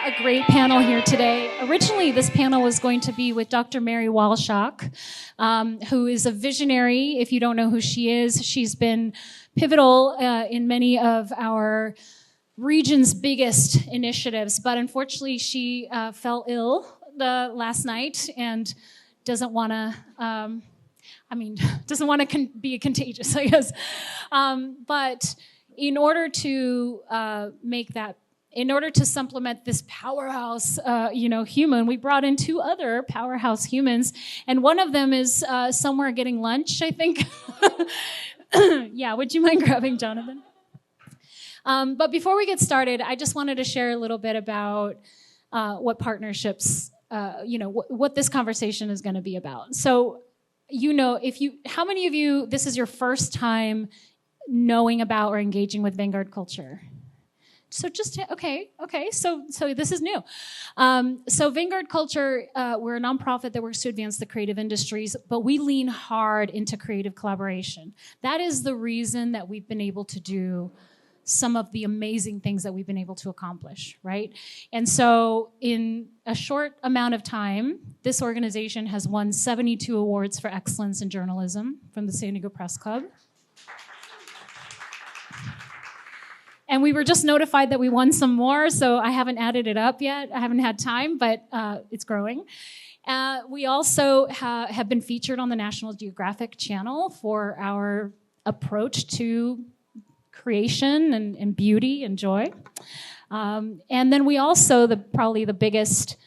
a great panel here today. Originally, this panel was going to be with Dr. Mary Walshock, who is a visionary. If you don't know who she is, she's been pivotal in many of our region's biggest initiatives. But unfortunately, she fell ill last night and doesn't want to, doesn't want to be contagious, I guess. But in order to in order to supplement this powerhouse, human, we brought in two other powerhouse humans, and one of them is somewhere getting lunch, I think. Yeah, would you mind grabbing Jonathan? But before we get started, I just wanted to share a little bit about what partnerships, what this conversation is going to be about. So, how many of you, this is your first time knowing about or engaging with Vanguard culture? So okay. So this is new. So Vanguard Culture, we're a nonprofit that works to advance the creative industries, but we lean hard into creative collaboration. That is the reason that we've been able to do some of the amazing things that we've been able to accomplish, right? And so in a short amount of time, this organization has won 72 awards for excellence in journalism from the San Diego Press Club. And we were just notified that we won some more, so I haven't added it up yet. I haven't had time, but it's growing. We also have been featured on the National Geographic Channel for our approach to creation and beauty and joy. And then we also, probably the biggest,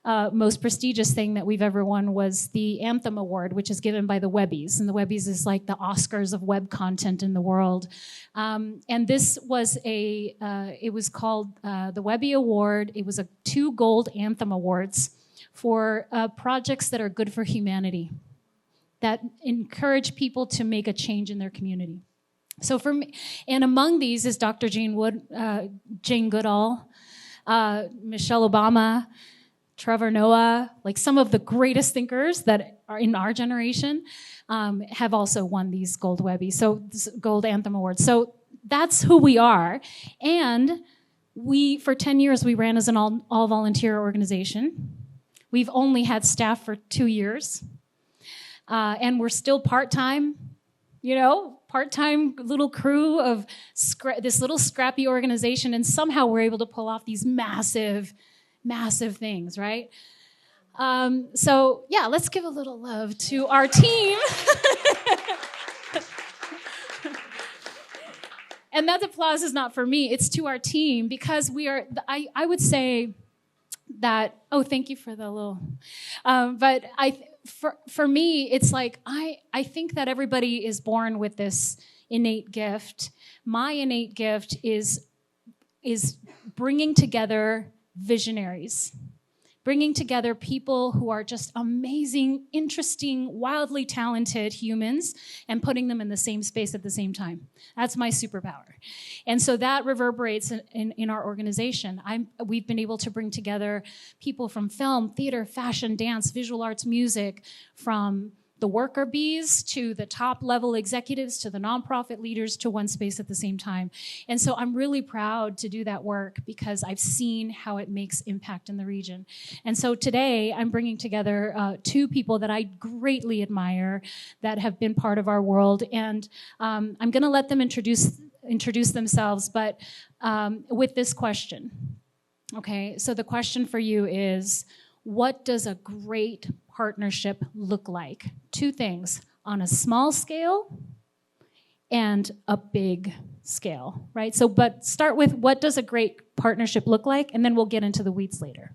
most prestigious thing that we've ever won was the Anthem Award, which is given by the Webbies. And the Webbies is like the Oscars of web content in the world. And this was it was called the Webby Award. It was 2 gold Anthem Awards for projects that are good for humanity, that encourage people to make a change in their community. So for me, and among these is Dr. Jane Goodall, Michelle Obama, Trevor Noah, like some of the greatest thinkers that are in our generation have also won these gold Webby, so gold Anthem Awards. So that's who we are. And for 10 years, we ran as an all-volunteer organization. We've only had staff for 2 years. And we're still part-time, part-time little crew of this little scrappy organization. And somehow we're able to pull off these massive things, right? So yeah, let's give a little love to our team. And that applause is not for me, it's to our team, because we are, I would say that, thank you for the little, but for me, it's like, I think that everybody is born with this innate gift. My innate gift is bringing together visionaries, bringing together people who are just amazing, interesting, wildly talented humans and putting them in the same space at the same time. That's my superpower. And so that reverberates in our organization. We've been able to bring together people from film, theater, fashion, dance, visual arts, music, from the worker bees to the top level executives to the nonprofit leaders to one space at the same time. And so I'm really proud to do that work because I've seen how it makes impact in the region. And so today I'm bringing together 2 people that I greatly admire that have been part of our world. And I'm going to let them introduce themselves, but with this question. Okay, so the question for you is, what does a great partnership look like? 2 things, on a small scale and a big scale, right? So, but start with, what does a great partnership look like? And then we'll get into the weeds later.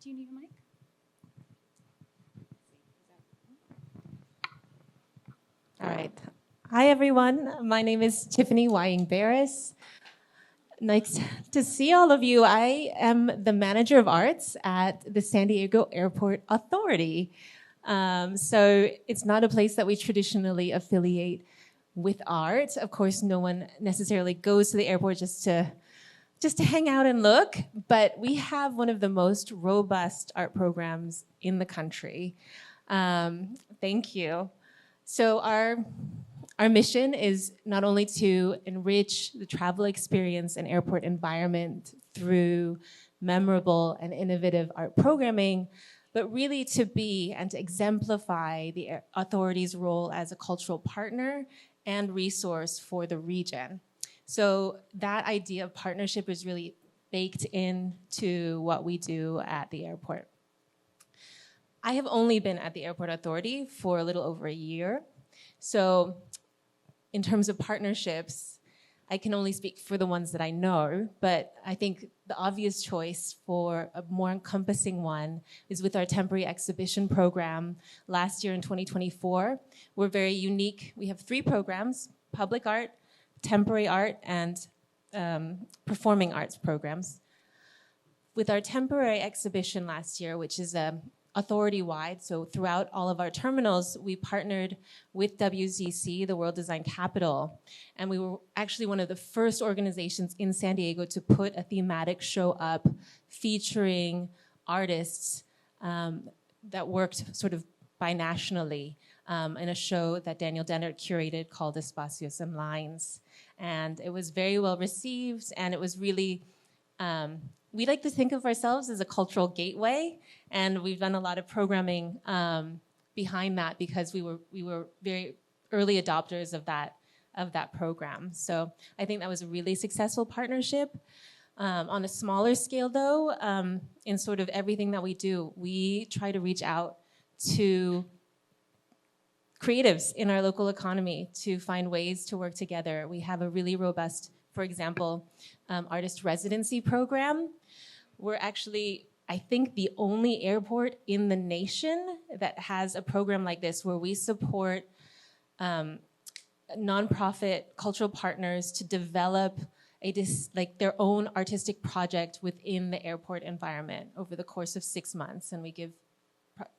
Do you need a mic? All right. Hi, everyone. My name is Tiffany Beres. Nice to see all of you. I am the manager of arts at the San Diego Airport Authority. So it's not a place that we traditionally affiliate with art. Of course, no one necessarily goes to the airport just to hang out and look, but we have one of the most robust art programs in the country. Thank you. So Our mission is not only to enrich the travel experience and airport environment through memorable and innovative art programming, but really to be and to exemplify the authority's role as a cultural partner and resource for the region. So that idea of partnership is really baked into what we do at the airport. I have only been at the Airport Authority for a little over a year. So in terms of partnerships, I can only speak for the ones that I know, but I think the obvious choice for a more encompassing one is with our temporary exhibition program last year in 2024. We're very unique. We have 3 programs: public art, temporary art, and performing arts programs. With our temporary exhibition last year, which is authority-wide, so throughout all of our terminals, we partnered with WDC, the World Design Capital, and we were actually one of the first organizations in San Diego to put a thematic show up featuring artists that worked sort of binationally in a show that Daniel Dennert curated called Espacios and Lines. And it was very well received, and it was really, we like to think of ourselves as a cultural gateway, and we've done a lot of programming behind that because we were very early adopters of that program. So I think that was a really successful partnership. On a smaller scale, though, in sort of everything that we do, we try to reach out to creatives in our local economy to find ways to work together. We have a really robust, for example, artist residency program. We're actually, I think, the only airport in the nation that has a program like this where we support nonprofit cultural partners to develop their own artistic project within the airport environment over the course of 6 months, and we give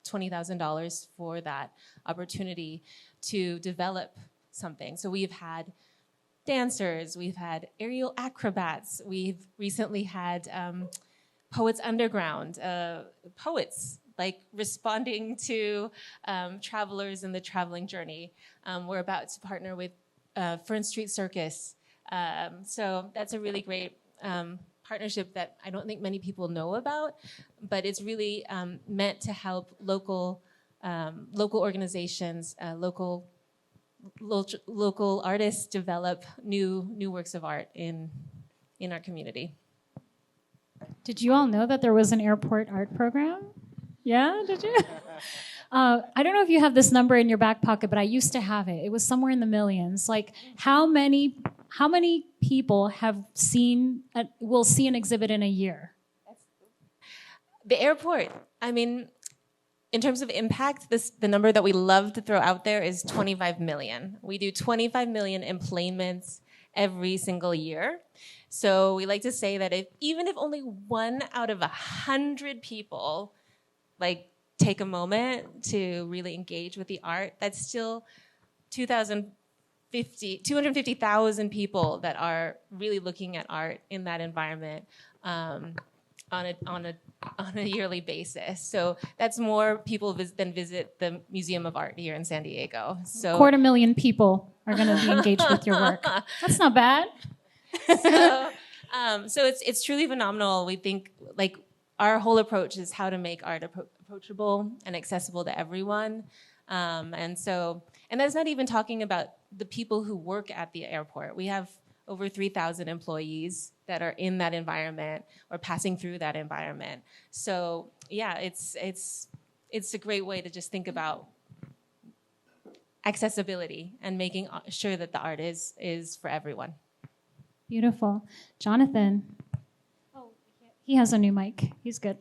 $20,000 for that opportunity to develop something. So we've had dancers, we've had aerial acrobats, we've recently had Poets Underground, poets like responding to travelers in the traveling journey. We're about to partner with Fern Street Circus. So that's a really great partnership that I don't think many people know about, but it's really meant to help local organizations, local artists develop new works of art in our community. Did you all know that there was an airport art program? Yeah, did you? I don't know if you have this number in your back pocket, but I used to have it. It was somewhere in the millions. Like, how many people will see an exhibit in a year? The airport. I mean, in terms of impact, the number that we love to throw out there is 25 million. We do 25 million employments every single year. So we like to say that even if only 1 out of 100 people take a moment to really engage with the art, that's still 250,000 people that are really looking at art in that environment on a yearly basis. So that's more people than visit the Museum of Art here in San Diego. So 250,000 people are going to be engaged with your work. That's not bad. So it's truly phenomenal. We think our whole approach is how to make art approachable and accessible to everyone. And that's not even talking about the people who work at the airport. We have over 3,000 employees that are in that environment or passing through that environment. So yeah, it's a great way to just think about accessibility and making sure that the art is for everyone. Beautiful. Jonathan. Oh, he has a new mic. He's good.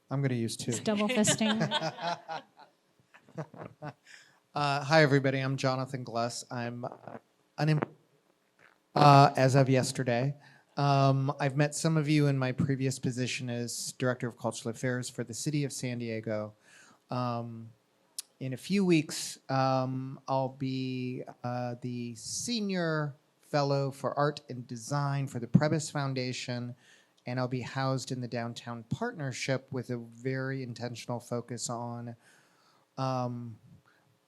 I'm going to use 2. He's double fisting. Hi, everybody. I'm Jonathon Glus. I'm unemployed as of yesterday. I've met some of you in my previous position as Director of Cultural Affairs for the City of San Diego. In a few weeks, I'll be the Senior Fellow for Art and Design for the Prebys Foundation, and I'll be housed in the Downtown Partnership with a very intentional focus on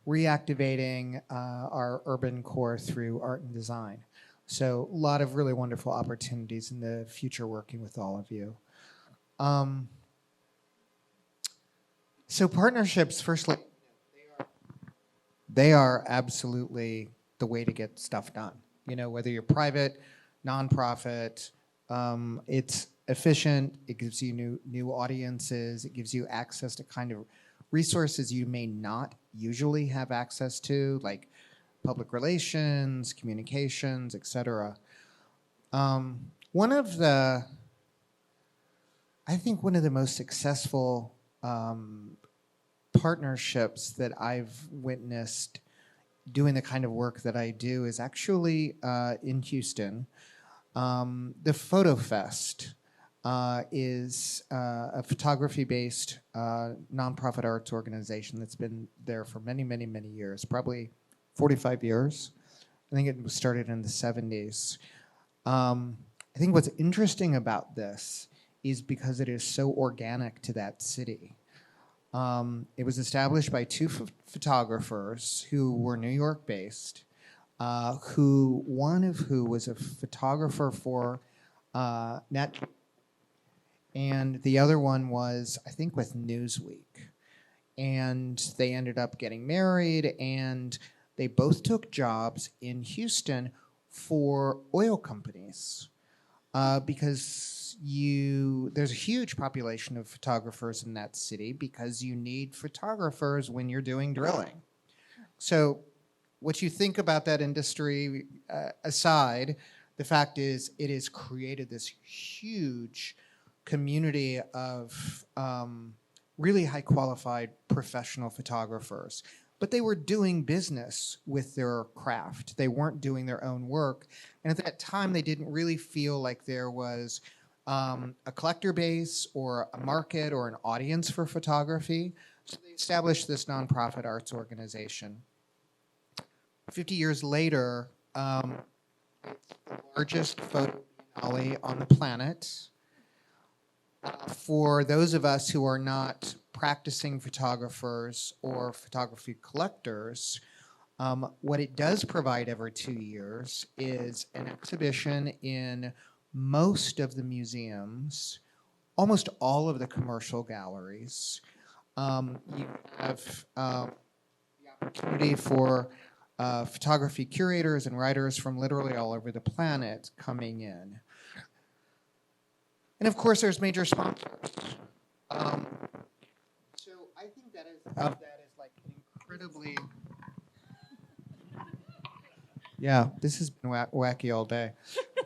reactivating our urban core through art and design. So a lot of really wonderful opportunities in the future working with all of you. So partnerships, firstly, they are absolutely the way to get stuff done. You know, whether you're private, nonprofit, it's efficient, it gives you new audiences, it gives you access to kind of resources you may not usually have access to, like public relations, communications, etc. I think one of the most successful partnerships that I've witnessed doing the kind of work that I do is actually in Houston. The Photo Fest is a photography-based nonprofit arts organization that's been there for many, many, many years, probably 45 years. I think it was started in the 70s. I think what's interesting about this is because it is so organic to that city. It was established by two photographers who were New York-based, one of who was a photographer for Net, and the other one was, I think, with Newsweek. And they ended up getting married, and they both took jobs in Houston for oil companies because there's a huge population of photographers in that city because you need photographers when you're doing drilling. So what you think about that industry aside, the fact is it has created this huge community of really high qualified professional photographers. But they were doing business with their craft. They weren't doing their own work. And at that time, they didn't really feel like there was a collector base or a market or an audience for photography. So they established this nonprofit arts organization. 50 years later, it's the largest photo biennale on the planet. For those of us who are not practicing photographers or photography collectors, what it does provide every 2 years is an exhibition in most of the museums, almost all of the commercial galleries. You have the opportunity for photography curators and writers from literally all over the planet coming in. And of course, there's major sponsors. So I think that is like incredibly. Yeah, this has been wacky all day.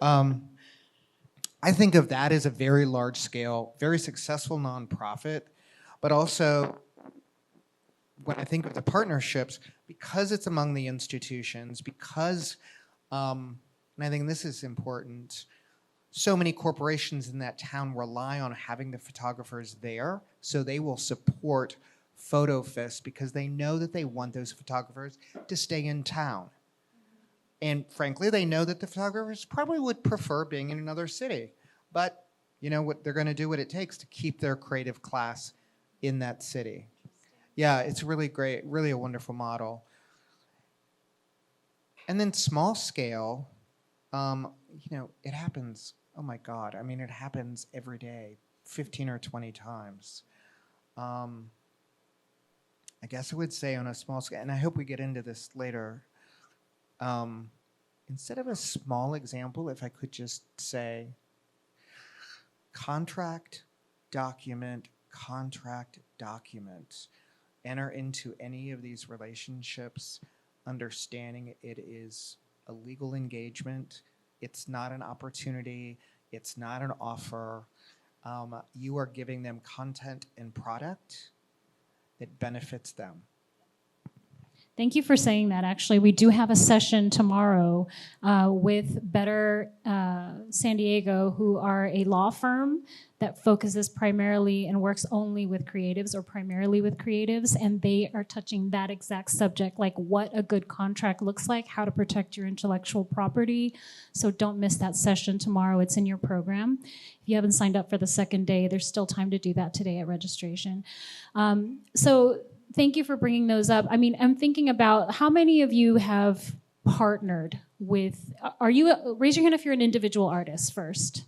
I think of that as a very large scale, very successful nonprofit, but also when I think of the partnerships, because it's among the institutions, because, and I think this is important, so many corporations in that town rely on having the photographers there, so they will support Photo Fest because they know that they want those photographers to stay in town. And frankly, they know that the photographers probably would prefer being in another city. But you know what, they're gonna do what it takes to keep their creative class in that city. Yeah, it's really great, really a wonderful model. And then small scale, it happens. Oh my God, I mean, it happens every day, 15 or 20 times. I guess I would say on a small scale, and I hope we get into this later, instead of a small example, if I could just say, contract, document, enter into any of these relationships, understanding it is a legal engagement. It's not an opportunity. It's not an offer. You are giving them content and product that benefits them. Thank you for saying that. Actually, we do have a session tomorrow with Better San Diego, who are a law firm that focuses primarily and works only with creatives or primarily with creatives, and they are touching that exact subject, like what a good contract looks like, how to protect your intellectual property. So don't miss that session tomorrow. It's in your program. If you haven't signed up for the second day, there's still time to do that today at registration. So thank you for bringing those up. I mean, I'm thinking about how many of you have partnered with, raise your hand if you're an individual artist first.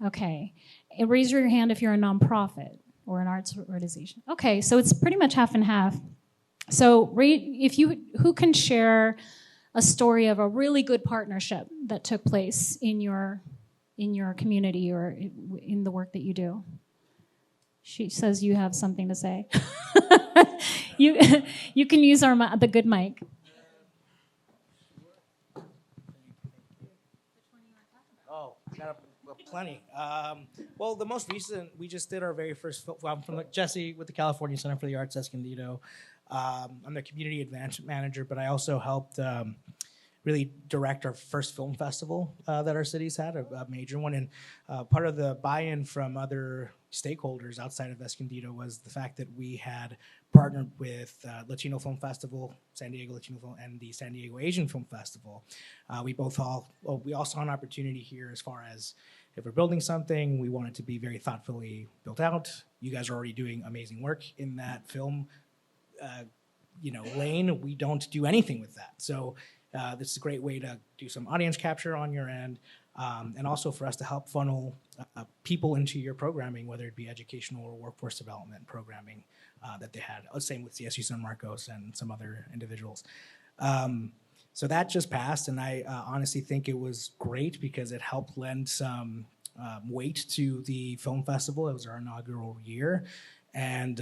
Okay. And raise your hand if you're a nonprofit or an arts organization. Okay, so it's pretty much half and half. So who can share a story of a really good partnership that took place in your community or in the work that you do? She says you have something to say. You can use the good mic. Oh, I got plenty. Well, the most recent, we just did our very first film. I'm from Jesse with the California Center for the Arts, Escondido. I'm the community advancement manager, but I also helped really direct our first film festival that our cities had, a major one. And part of the buy-in from other stakeholders outside of Escondido was the fact that we had partnered with Latino Film Festival, San Diego Latino Film, and the San Diego Asian Film Festival. We all saw an opportunity here as far as if we're building something, we want it to be very thoughtfully built out. You guys are already doing amazing work in that film lane. We don't do anything with that. So this is a great way to do some audience capture on your end, and also for us to help funnel people into your programming, whether it be educational or workforce development programming that they had. Same with CSU San Marcos and some other individuals. So that just passed, and I honestly think it was great because it helped lend some weight to the film festival. It was our inaugural year, and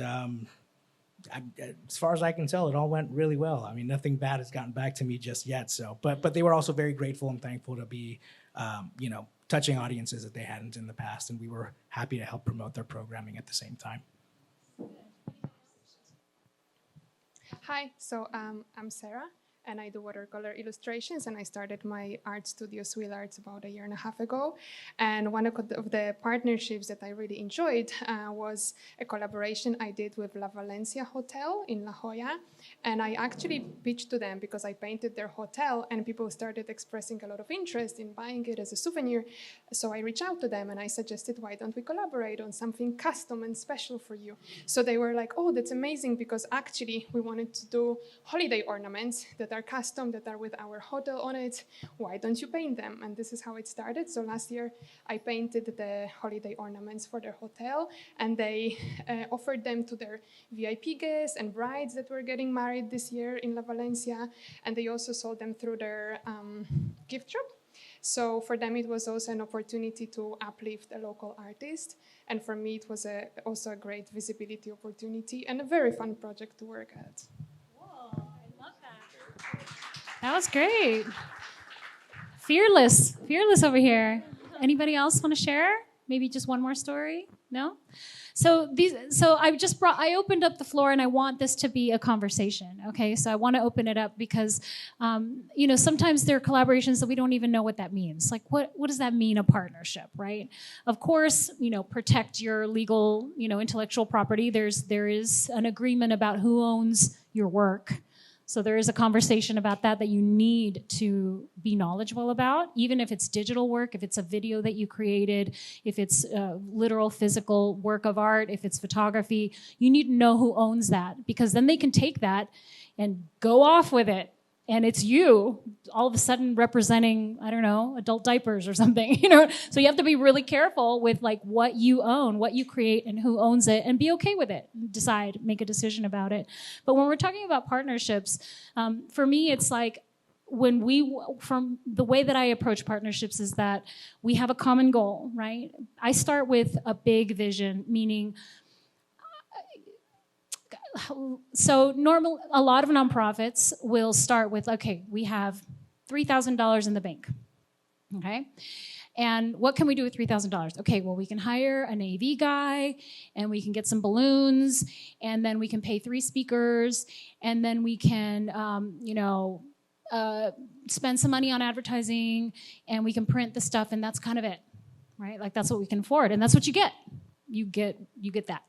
as far as I can tell, it all went really well. I mean, nothing bad has gotten back to me just yet. So, but they were also very grateful and thankful to be, touching audiences that they hadn't in the past, and we were happy to help promote their programming at the same time. Hi, so I'm Sarah, and I do watercolor illustrations, and I started my art studio, Swill Arts, about 1.5 years ago. And one of the partnerships that I really enjoyed was a collaboration I did with La Valencia Hotel in La Jolla. And I actually pitched to them because I painted their hotel, and people started expressing a lot of interest in buying it as a souvenir. So I reached out to them, and I suggested, why don't we collaborate on something custom and special for you? So they were like, oh, that's amazing, because actually we wanted to do holiday ornaments that are custom, that are with our hotel on it. Why don't you paint them? And this is how it started. So last year I painted the holiday ornaments for their hotel, and they offered them to their VIP guests and brides that were getting married this year in La Valencia, and they also sold them through their gift shop. So for them, it was also an opportunity to uplift a local artist. And for me, it was also a great visibility opportunity and a very fun project to work at. Whoa, I love that. That was great. Fearless over here. Anybody else want to share? Maybe just one more story? No? So I opened up the floor, and I want this to be a conversation, okay? So I want to open it up because, sometimes there are collaborations that we don't even know what that means. Like, what does that mean, a partnership, right? Of course, protect your legal, intellectual property. There is an agreement about who owns your work. So there is a conversation about that you need to be knowledgeable about, even if it's digital work, if it's a video that you created, if it's a literal physical work of art, if it's photography. You need to know who owns that, because then they can take that and go off with it. And it's you all of a sudden representing, I don't know, adult diapers or something, So you have to be really careful with what you own, what you create, and who owns it, and be okay with it. Make a decision about it. But when we're talking about partnerships, for me, it's like from the way that I approach partnerships is that we have a common goal, right? I start with a big vision, meaning, so a lot of nonprofits will start with, okay, we have $3,000 in the bank, okay? And what can we do with $3,000? Okay, well, we can hire an AV guy, and we can get some balloons, and then we can pay 3 speakers, and then we can, spend some money on advertising, and we can print the stuff, and that's kind of it, right? That's what we can afford, and that's what you get. You get that.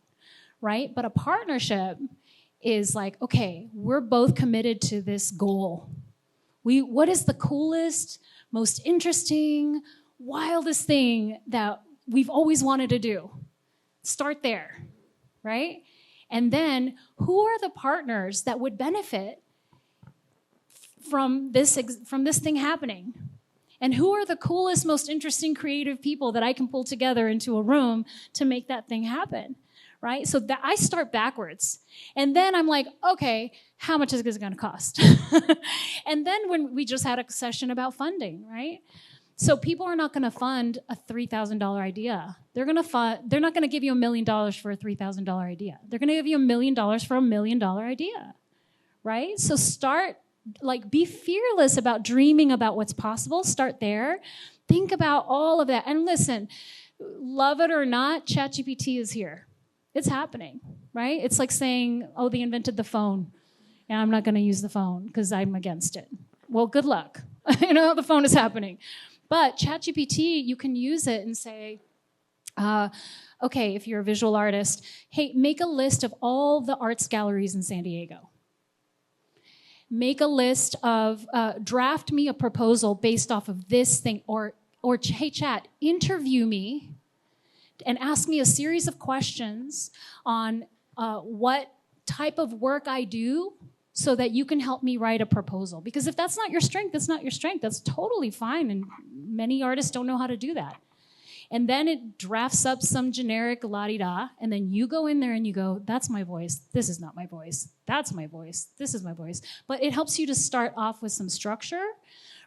Right? But a partnership is okay, we're both committed to this goal. What is the coolest, most interesting, wildest thing that we've always wanted to do? Start there, right? And then who are the partners that would benefit from this thing happening? And who are the coolest, most interesting, creative people that I can pull together into a room to make that thing happen, right? So that I start backwards. And then I'm like, okay, how much is this going to cost? And then when we just had a session about funding, right? So people are not going to fund a $3,000 idea. They're not going to give you $1 million for a $3,000 idea. They're going to give you $1 million for a $1 million idea, right? So be fearless about dreaming about what's possible. Start there. Think about all of that. And listen, love it or not, ChatGPT is here. It's happening, right? It's like saying, oh, they invented the phone, and I'm not going to use the phone because I'm against it. Well, good luck. The phone is happening. But ChatGPT, you can use it and say, okay, if you're a visual artist, hey, make a list of all the arts galleries in San Diego. Make a list of, draft me a proposal based off of this thing, or hey, chat, interview me and ask me a series of questions on what type of work I do so that you can help me write a proposal. Because if that's not your strength, that's not your strength. That's totally fine, and many artists don't know how to do that. And then it drafts up some generic la-di-da, and then you go in there and you go, that's my voice, this is not my voice, that's my voice, this is my voice. But it helps you to start off with some structure,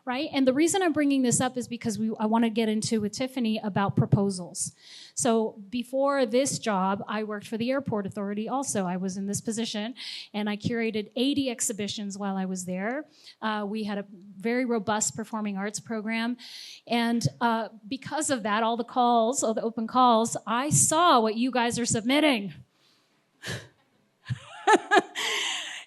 right? And the reason I'm bringing this up is because I want to get into with Tiffany about proposals. So before this job, I worked for the airport authority also. I was in this position, and I curated 80 exhibitions while I was there. We had a very robust performing arts program. And because of that, all the open calls, I saw what you guys are submitting.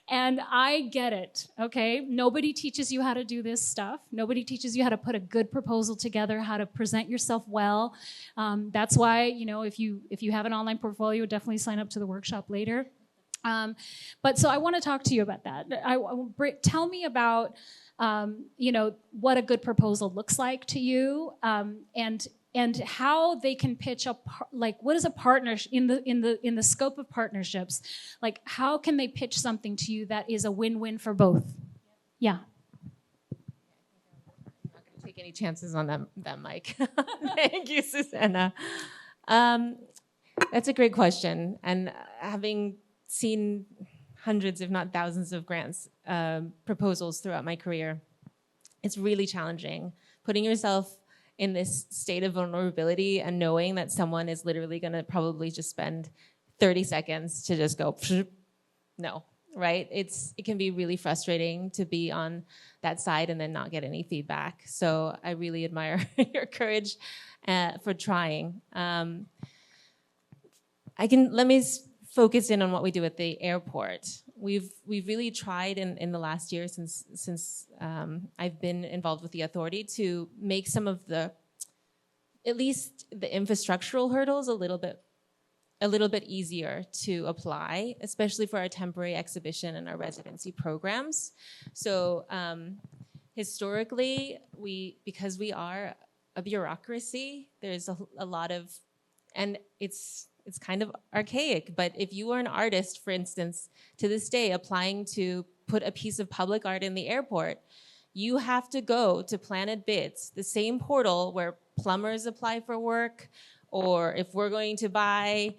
And I get it, okay? Nobody teaches you how to do this stuff. Nobody teaches you how to put a good proposal together, how to present yourself well. That's why, if you have an online portfolio, definitely sign up to the workshop later. But so I want to talk to you about that. Tell me about, what a good proposal looks like to you, and how they can pitch what is a partnership in the scope of partnerships? Like, how can they pitch something to you that is a win-win for both? Yeah. I'm not going to take any chances on that mic. Thank you, Susanna. That's a great question. And having seen hundreds, if not thousands, of grants proposals throughout my career, it's really challenging. Putting yourself in this state of vulnerability and knowing that someone is literally going to probably just spend 30 seconds to just go, no, right? It can be really frustrating to be on that side and then not get any feedback. So I really admire your courage for trying. Let me focus in on what we do at the airport. We've really tried in the last year since I've been involved with the authority to make some of at least the infrastructural hurdles a little bit easier to apply, especially for our temporary exhibition and our residency programs. So historically, because we are a bureaucracy, there's a lot of, and it's kind of archaic, but if you are an artist, for instance, to this day applying to put a piece of public art in the airport, you have to go to Planet Bids, the same portal where plumbers apply for work, or if we're going to buy,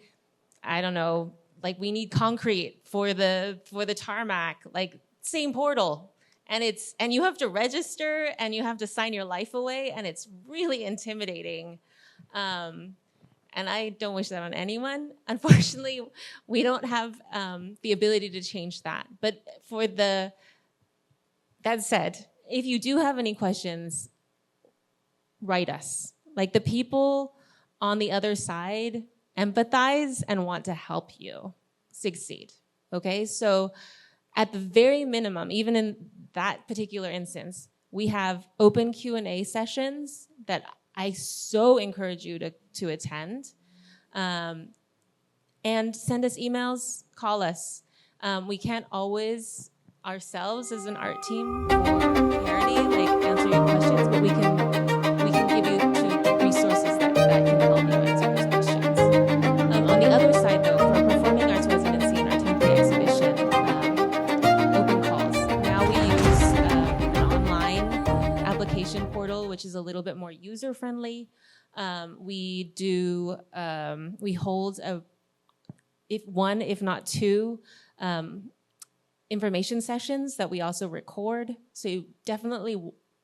I don't know, like we need concrete for the tarmac, like same portal. And you have to register and you have to sign your life away, and it's really intimidating. And I don't wish that on anyone. Unfortunately, we don't have the ability to change that. But that said, if you do have any questions, write us. Like, the people on the other side empathize and want to help you succeed, okay? So at the very minimum, even in that particular instance, we have open Q&A sessions that I so encourage you to attend. And send us emails, call us. We can't always ourselves as an art team for parity, answer your questions, but we can give you resources that can help you answer those questions. On the other side, though, for a performing arts residency in our which is a little bit more user-friendly. We hold if not two, information sessions that we also record. So you definitely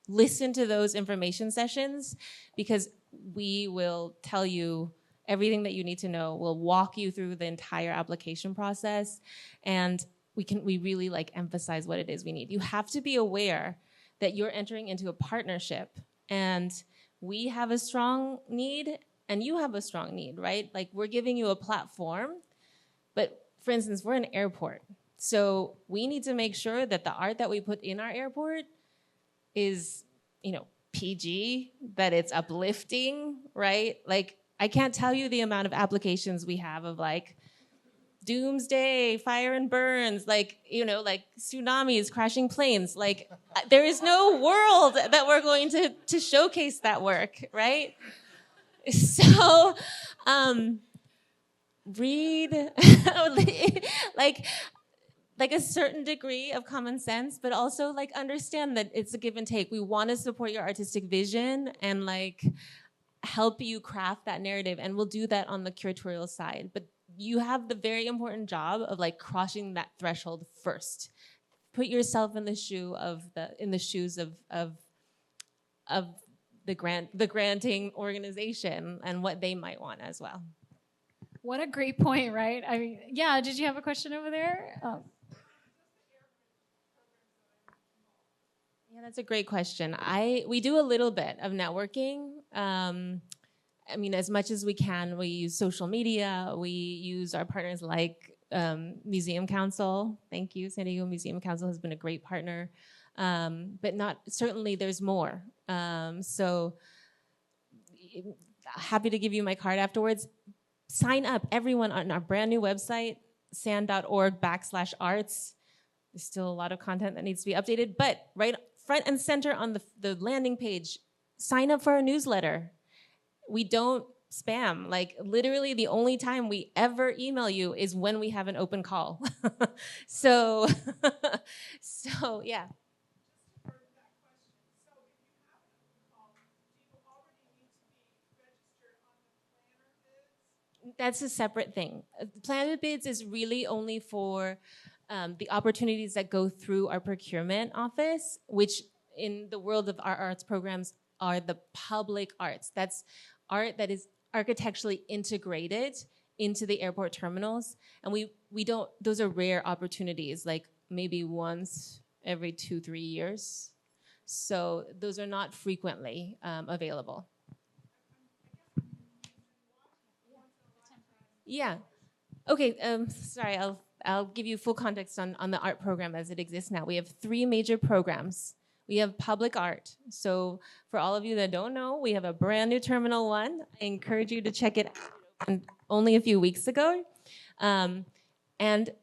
listen to those information sessions, because we will tell you everything that you need to know. We'll walk you through the entire application process, and we really like emphasize what it is we need. You have to be aware that you're entering into a partnership, and we have a strong need and you have a strong need, right? Like, we're giving you a platform, but for instance, we're an airport. So we need to make sure that the art that we put in our airport is, PG, that it's uplifting, right? Like, I can't tell you the amount of applications we have of like doomsday, fire and burns, like tsunamis, crashing planes. Like, there is no world that we're going to showcase that work, right? So, read like a certain degree of common sense, but also like understand that it's a give and take. We want to support your artistic vision and like help you craft that narrative, and we'll do that on the curatorial side. But you have the very important job of like crossing that threshold first. Put yourself in the shoes of the granting organization and what they might want as well. What a great point, right? I mean, yeah, did you have a question over there? Oh. Yeah, that's a great question. We do a little bit of networking. As much as we can, we use social media. We use our partners like Museum Council. Thank you, San Diego Museum Council has been a great partner. But certainly there's more. So happy to give you my card afterwards. Sign up, everyone, on our brand new website, san.org/arts. There's still a lot of content that needs to be updated, but right front and center on the landing page, sign up for our newsletter. We don't spam. Like, literally the only time we ever email you is when we have an open call. So yeah. That's a separate thing. Planner bids is really only for the opportunities that go through our procurement office, which in the world of our arts programs are the public arts. That's art that is architecturally integrated into the airport terminals. And we don't, those are rare opportunities, like maybe once every 2-3 years. So those are not frequently available. Yeah. Okay. Sorry. I'll give you full context on the art program as it exists now. We have 3 major programs. We have public art. So for all of you that don't know, we have a brand new Terminal 1. I encourage you to check it out. Only a few weeks ago. And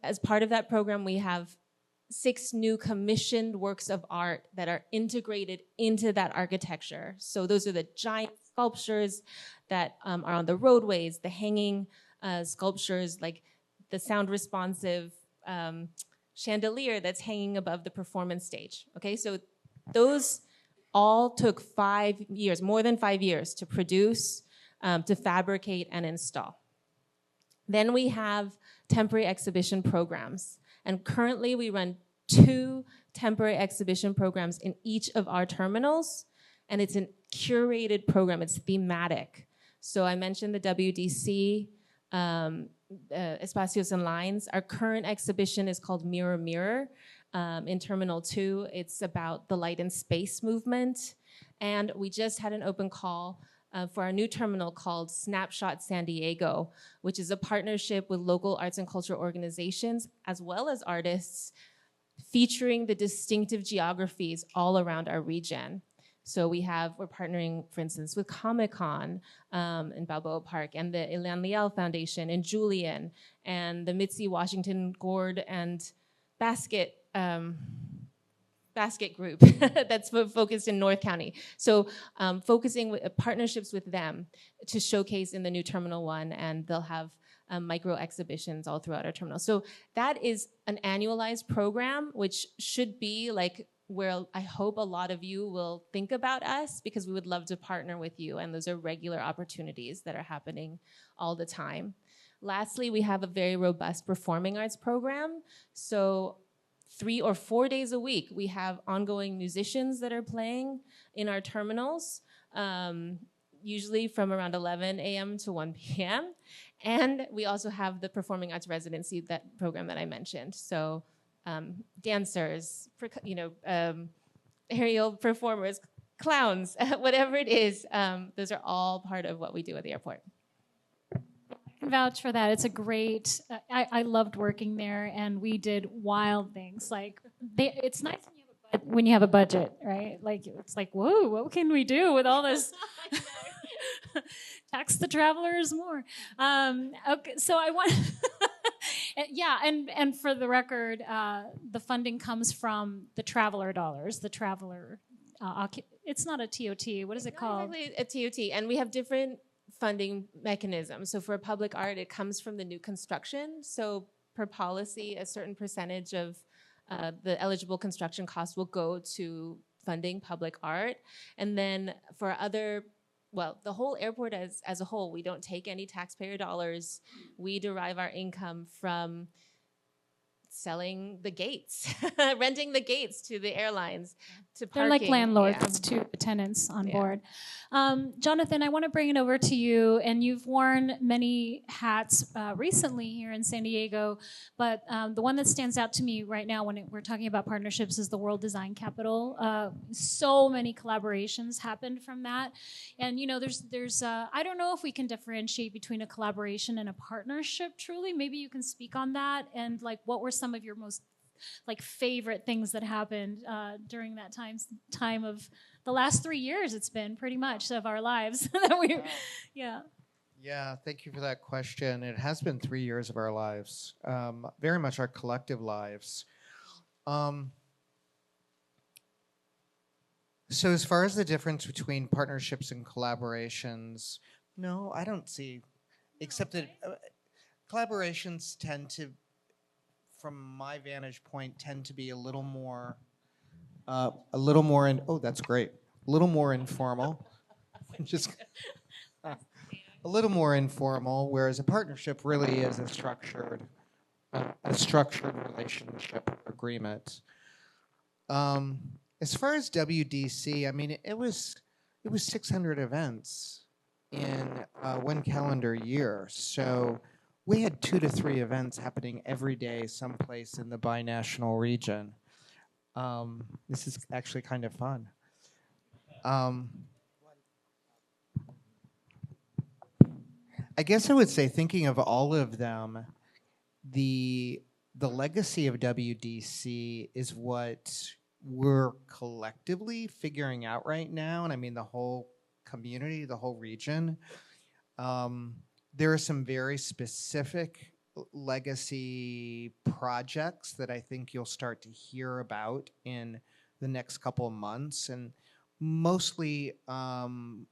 as part of that program, we have 6 new commissioned works of art that are integrated into that architecture. So those are the giant sculptures that are on the roadways, the hanging sculptures, like the sound responsive chandelier that's hanging above the performance stage. Okay, so those all took 5 years, more than 5 years to produce, to fabricate and install. Then we have temporary exhibition programs. And currently we run 2 temporary exhibition programs in each of our terminals. And it's a curated program, it's thematic. So I mentioned the WDC, Espacios and Lines. Our current exhibition is called Mirror Mirror in Terminal 2. It's about the light and space movement. And we just had an open call for our new terminal called Snapshot San Diego, which is a partnership with local arts and culture organizations as well as artists, featuring the distinctive geographies all around our region. So we're partnering, for instance, with Comic-Con in Balboa Park, and the Ilan Liel Foundation in Julian, and the Mitzi Washington Gourd and Basket group that's focused in North County. So focusing with partnerships with them to showcase in the new Terminal 1, and they'll have micro exhibitions all throughout our terminal. So that is an annualized program, which should be like where I hope a lot of you will think about us, because we would love to partner with you. And those are regular opportunities that are happening all the time. Lastly, we have a very robust performing arts program. So 3 or 4 days a week, we have ongoing musicians that are playing in our terminals, usually from around 11 a.m. to 1 p.m. And we also have the performing arts residency, that program that I mentioned. So dancers, aerial performers, clowns, whatever it is, those are all part of what we do at the airport. I can vouch for that. It's a great, I loved working there, and we did wild things. Like, it's nice when you have a budget, right? Like, it's like, whoa, what can we do with all this? Tax the travelers more. Okay, so I want... Yeah, and for the record, the funding comes from the traveler dollars, the traveler, it's not a TOT, what is it called? Exactly, a TOT, and we have different funding mechanisms. So for public art, it comes from the new construction. So per policy, a certain percentage of the eligible construction costs will go to funding public art. And then for other, well, the whole airport as a whole, we don't take any taxpayer dollars. We derive our income from selling the gates, renting the gates to the airlines, to parking. They're like landlords to the tenants on board. Jonathon, I want to bring it over to you, and you've worn many hats recently here in San Diego, but the one that stands out to me right now when we're talking about partnerships is the World Design Capital. So many collaborations happened from that, and there's I don't know if we can differentiate between a collaboration and a partnership truly. Maybe you can speak on that, and like what were some of your most favorite things that happened during that time of the last 3 years. It's been pretty much of our lives that we, Yeah, thank you for that question. It has been 3 years of our lives, very much our collective lives. So as far as the difference between partnerships and collaborations, no, I don't see, except that collaborations tend to, from my vantage point, tend to be a little more that's great. A little more informal. Just a little more informal, whereas a partnership really is a structured relationship agreement. As far as WDC, I mean, it was 600 events in one calendar year. So we had 2 to 3 events happening every day someplace in the binational region. This is actually kind of fun. I guess I would say, thinking of all of them, the legacy of WDC is what we're collectively figuring out right now, and I mean the whole community, the whole region. There are some very specific legacy projects that I think you'll start to hear about in the next couple of months, and mostly about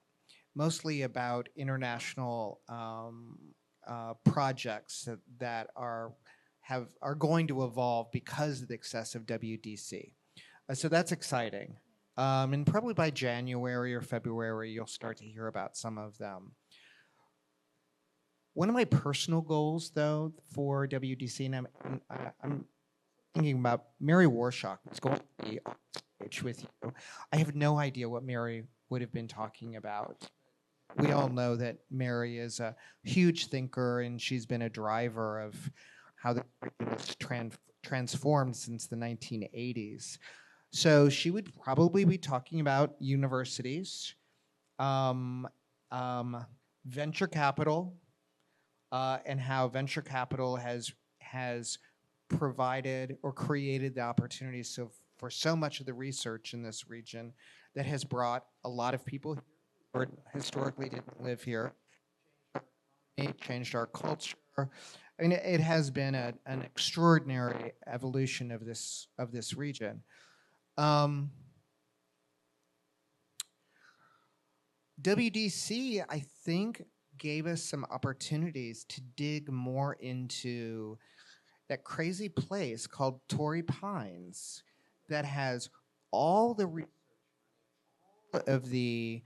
international projects that are going to evolve because of the success of WDC. So that's exciting, and probably by January or February you'll start to hear about some of them. One of my personal goals, though, for WDC, and I'm thinking about Mary Warshak, who's going to be on stage with you. I have no idea what Mary would have been talking about. We all know that Mary is a huge thinker, and she's been a driver of how the curriculum has transformed since the 1980s. So she would probably be talking about universities, venture capital, and how venture capital has provided or created the opportunities for so much of the research in this region that has brought a lot of people here who historically didn't live here. It changed our culture. I mean, it has been an extraordinary evolution of this region. WDC, I think, gave us some opportunities to dig more into that crazy place called Torrey Pines that has all the of the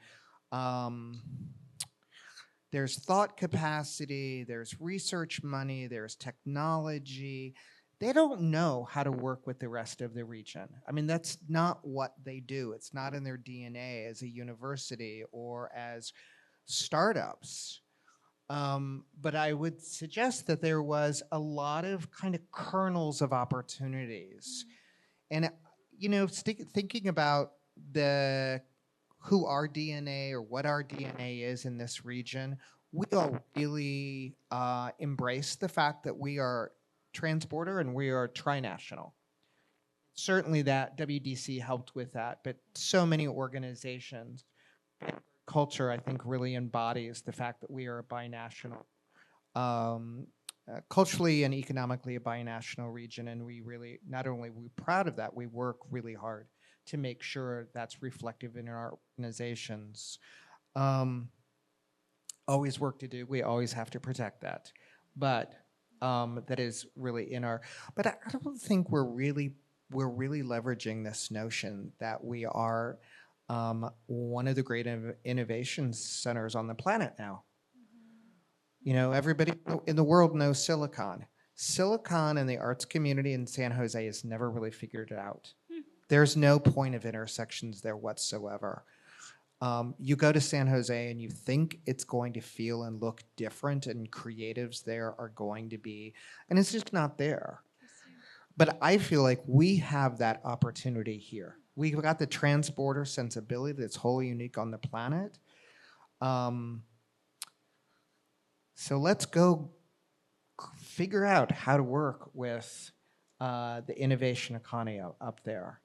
there's thought capacity, there's research money, there's technology. They don't know how to work with the rest of the region. I mean, that's not what they do. It's not in their DNA as a university or as startups. But I would suggest that there was a lot of kind of kernels of opportunities. And, you know, thinking about who our DNA or what our DNA is in this region, we all really embrace the fact that we are transborder and we are trinational. Certainly that WDC helped with that, but so many organizations, culture I think really embodies the fact that we are a binational, culturally and economically a binational region, and we really, not only are we proud of that, we work really hard to make sure that's reflective in our organizations. Always work to do. We always have to protect that. But that is really in our, but I don't think we're really leveraging this notion that we are one of the great innovation centers on the planet now. Mm-hmm. You know, everybody in the world knows Silicon. Silicon and the arts community in San Jose has never really figured it out. There's no point of intersections there whatsoever. You go to San Jose and you think it's going to feel and look different and creatives there are going to be, and it's just not there. But I feel like we have that opportunity here. We've got the transborder sensibility that's wholly unique on the planet. So let's go figure out how to work with the innovation economy up there.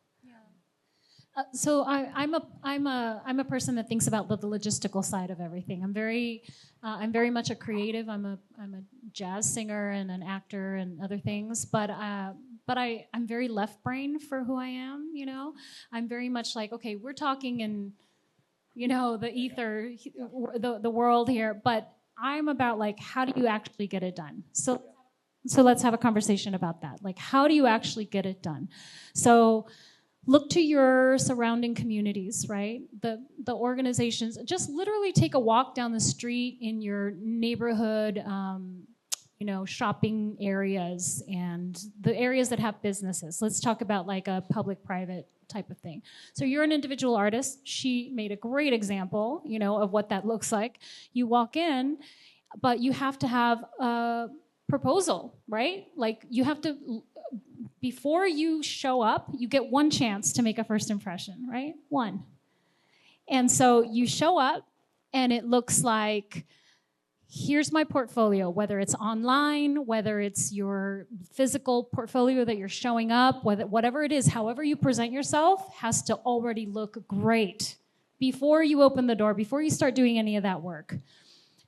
So I'm a person that thinks about the logistical side of everything. I'm very much a creative. I'm a jazz singer and an actor and other things. But I'm very left brain for who I am. You know, I'm very much like, okay, we're talking in, you know, the ether, the world here. But I'm about like, how do you actually get it done? So let's have a conversation about that. Like, how do you actually get it done? So look to your surrounding communities, right? The organizations. Just literally take a walk down the street in your neighborhood, you know, shopping areas and the areas that have businesses. Let's talk about like a public-private type of thing. So you're an individual artist. She made a great example, you know, of what that looks like. You walk in, but you have to have a proposal, right? Like you have to, before you show up, you get one chance to make a first impression, right? One. And so you show up and it looks like, here's my portfolio, whether it's online, whether it's your physical portfolio that you're showing up, whatever it is, however you present yourself has to already look great before you open the door, before you start doing any of that work.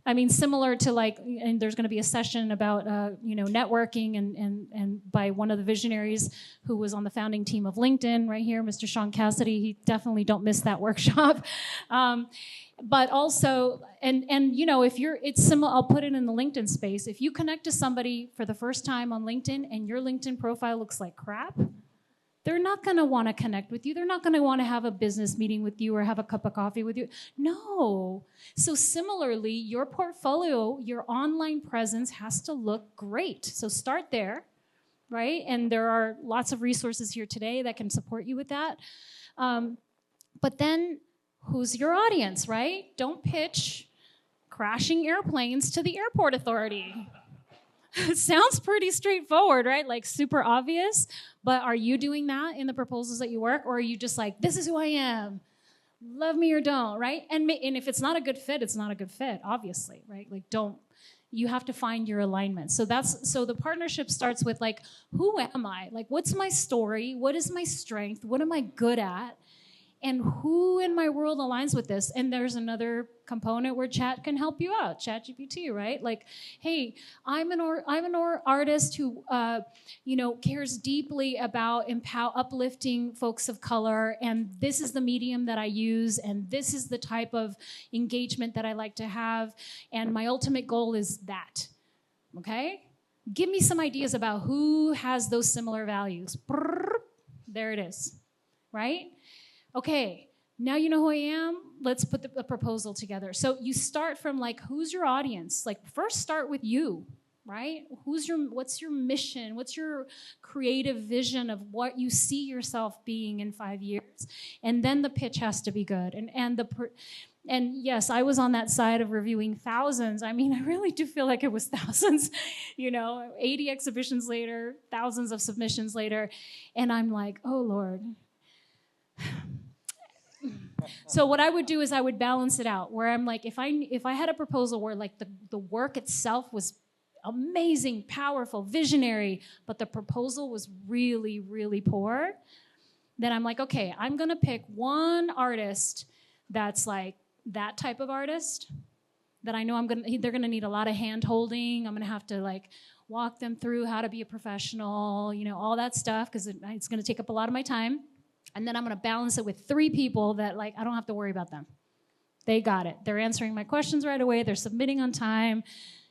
I mean, similar to like, and there's going to be a session about, you know, networking and by one of the visionaries who was on the founding team of LinkedIn right here, Mr. Sean Cassidy. He definitely don't miss that workshop. But also, and you know, if you're, it's similar, I'll put it in the LinkedIn space. If you connect to somebody for the first time on LinkedIn and your LinkedIn profile looks like crap, they're not going to want to connect with you. They're not going to want to have a business meeting with you or have a cup of coffee with you. No. So similarly, your portfolio, your online presence has to look great. So start there, right? And there are lots of resources here today that can support you with that. But then who's your audience, right? Don't pitch crashing airplanes to the airport authority. It sounds pretty straightforward, right? Like super obvious. But are you doing that in the proposals that you work? Or are you just like, this is who I am. Love me or don't, right? And if it's not a good fit, it's not a good fit, obviously, right? Like you have to find your alignment. So the partnership starts with like, who am I? Like, what's my story? What is my strength? What am I good at? And who in my world aligns with this? And there's another component where chat can help you out, ChatGPT, right? Like, hey, I'm an artist who, cares deeply about uplifting folks of color, and this is the medium that I use, and this is the type of engagement that I like to have, and my ultimate goal is that, okay? Give me some ideas about who has those similar values. Brrr, there it is, right? Okay, now you know who I am. Let's put the proposal together. So you start from like, who's your audience? Like, first start with you, right? What's your mission? What's your creative vision of what you see yourself being in 5 years? And then the pitch has to be good. And yes, I was on that side of reviewing thousands. I mean, I really do feel like it was thousands, 80 exhibitions later, thousands of submissions later. And I'm like, oh, Lord. So what I would do is I would balance it out, where I'm like, if I had a proposal where like the work itself was amazing, powerful, visionary, but the proposal was really, really poor, then I'm like, okay, I'm gonna pick one artist that's like that type of artist that I know they're gonna need a lot of hand holding. I'm gonna have to like walk them through how to be a professional, all that stuff, because it's gonna take up a lot of my time. And then I'm going to balance it with 3 people that, like, I don't have to worry about them. They got it. They're answering my questions right away. They're submitting on time.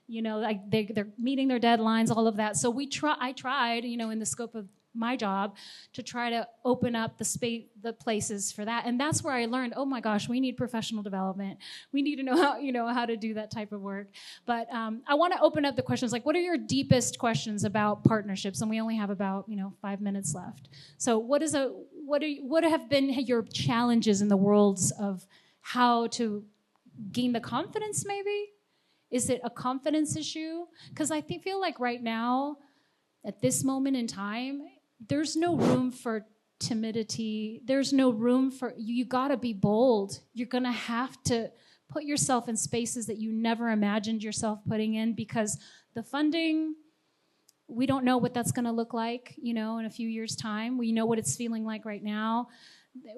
They're meeting their deadlines, all of that. So I tried, in the scope of my job, to try to open up the places for that. And that's where I learned, oh my gosh, we need professional development. We need to know how to do that type of work. But I want to open up the questions, like, what are your deepest questions about partnerships? And we only have about 5 minutes left. So what have been your challenges in the worlds of how to gain the confidence, maybe? Is it a confidence issue? Because I feel like right now, at this moment in time, there's no room for timidity. There's no room for, you gotta be bold. You're gonna have to put yourself in spaces that you never imagined yourself putting in, because the funding, we don't know what that's gonna look like, in a few years' time. We know what it's feeling like right now.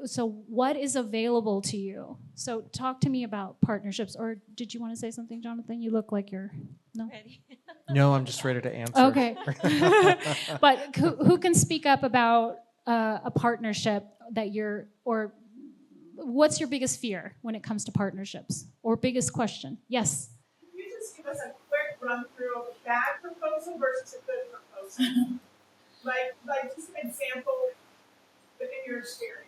So what is available to you? So talk to me about partnerships. Or did you want to say something, Jonathan? You look like you're, no? Ready. No, I'm just ready to answer. Okay. But who can speak up about a partnership or what's your biggest fear when it comes to partnerships? Or biggest question? Yes? Can you just give us a quick run through of a bad proposal versus a good proposal? like just an example within your experience.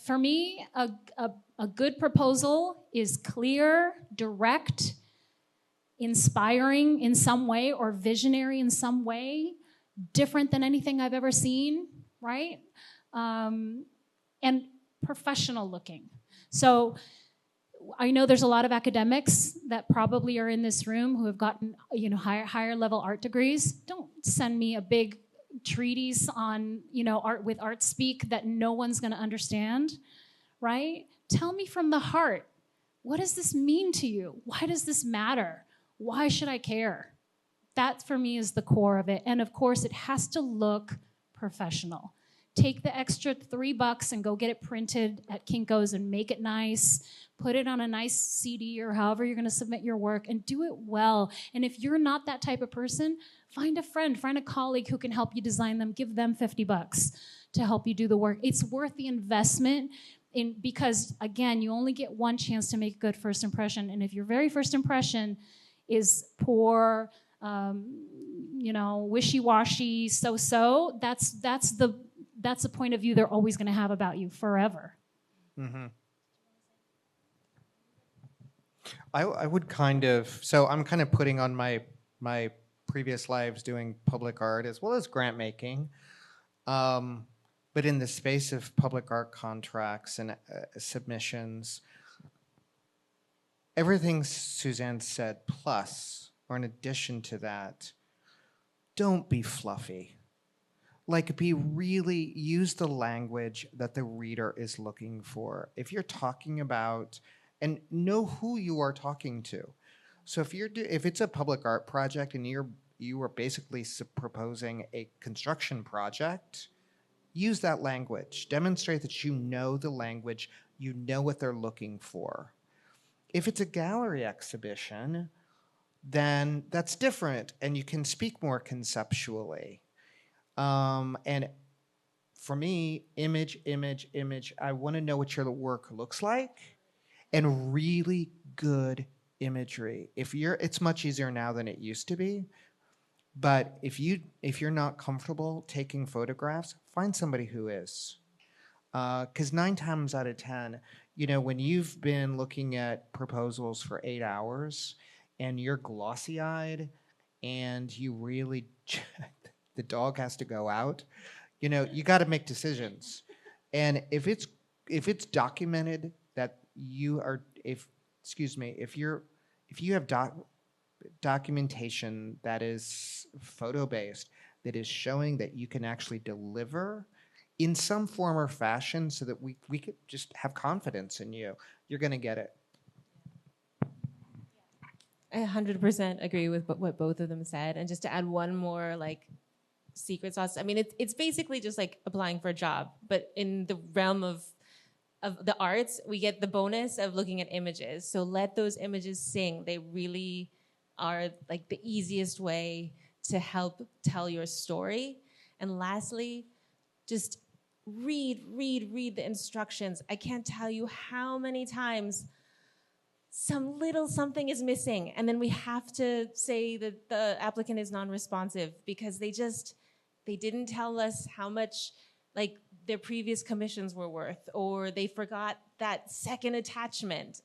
For me, a good proposal is clear, direct, inspiring in some way, or visionary in some way, different than anything I've ever seen, right? And professional looking. So I know there's a lot of academics that probably are in this room who have gotten higher level art degrees. Don't send me a big treatise on art with art speak that no one's going to understand, right? Tell me from the heart, what does this mean to you? Why does this matter? Why should I care? That for me is the core of it. And of course, it has to look professional. Take the extra $3 and go get it printed at Kinko's and make it nice. Put it on a nice CD or however you're going to submit your work, and do it well. And if you're not that type of person, find a friend, find a colleague who can help you design them. Give them $50 to help you do the work. It's worth the investment because, again, you only get one chance to make a good first impression. And if your very first impression is poor, wishy-washy, so-so, that's the point of view they're always going to have about you forever. Mm-hmm. I would so I'm kind of putting on my previous lives doing public art as well as grant making, but in the space of public art contracts and submissions, everything Suzanne said plus, or in addition to that, don't be fluffy. Like, use the language that the reader is looking for. If you're talking about, and know who you are talking to. So if it's a public art project and you are basically proposing a construction project, use that language. Demonstrate that you know the language, you know what they're looking for. If it's a gallery exhibition, then that's different, and you can speak more conceptually. And for me, image. I want to know what your work looks like, and really good imagery. It's much easier now than it used to be. But if you're not comfortable taking photographs, find somebody who is. Because 9 times out of 10, when you've been looking at proposals for 8 hours and you're glossy-eyed and you really, the dog has to go out, you got to make decisions. And if it's documented that if you have documentation that is photo-based, that is showing that you can actually deliver in some form or fashion so that we could just have confidence in you, you're going to get it. I 100% agree with what both of them said. And just to add one more secret sauce, I mean, it's basically just like applying for a job, but in the realm of the arts, we get the bonus of looking at images. So let those images sing. They really are like the easiest way to help tell your story. And lastly, just read the instructions. I can't tell you how many times some little something is missing, and then we have to say that the applicant is non-responsive because they didn't tell us how much their previous commissions were worth, or they forgot that second attachment.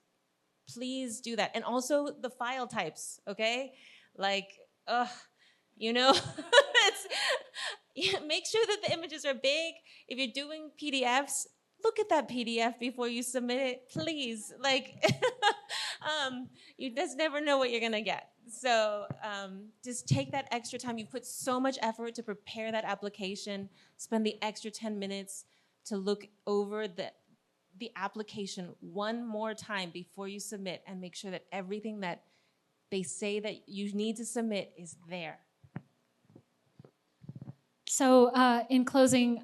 Please do that. And also the file types, okay? Make sure that the images are big. If you're doing PDFs, look at that PDF before you submit it, please. You just never know what you're gonna get. So just take that extra time. You put so much effort to prepare that application. Spend the extra 10 minutes to look over the application one more time before you submit, and make sure that everything that they say that you need to submit is there. So in closing,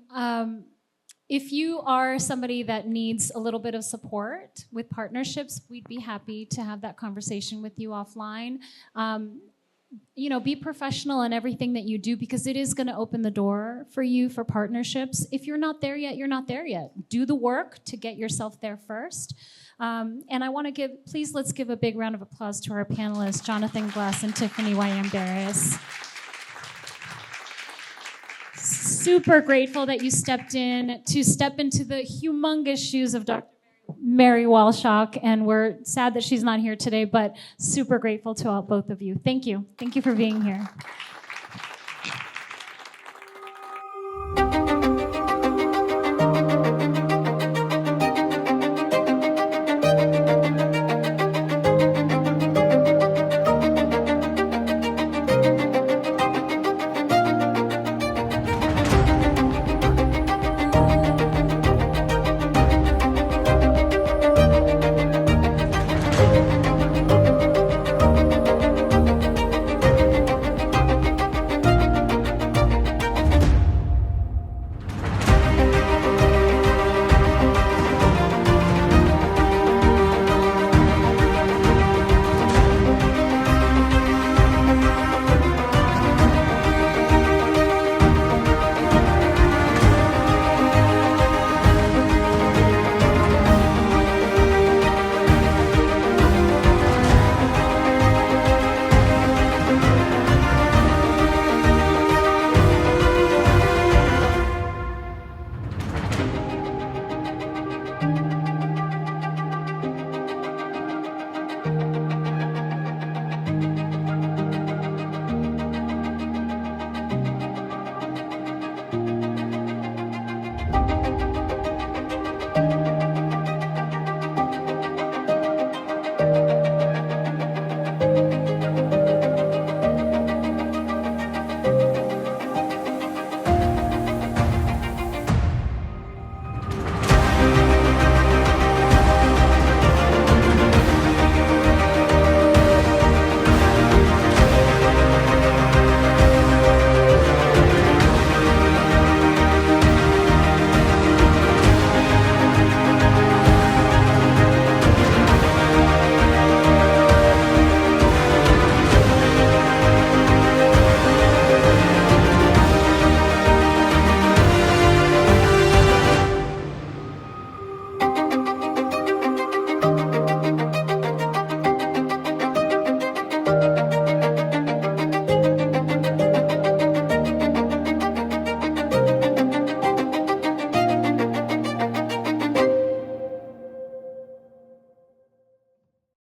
if you are somebody that needs a little bit of support with partnerships, we'd be happy to have that conversation with you offline. Be professional in everything that you do, because it is going to open the door for you for partnerships. If you're not there yet, you're not there yet. Do the work to get yourself there first. And I want to let's give a big round of applause to our panelists, Jonathon Glus and Tiffany Beres. Super grateful that you stepped into the humongous shoes of Dr. Mary Walshock, and we're sad that she's not here today, but super grateful to both of you. Thank you. Thank you for being here.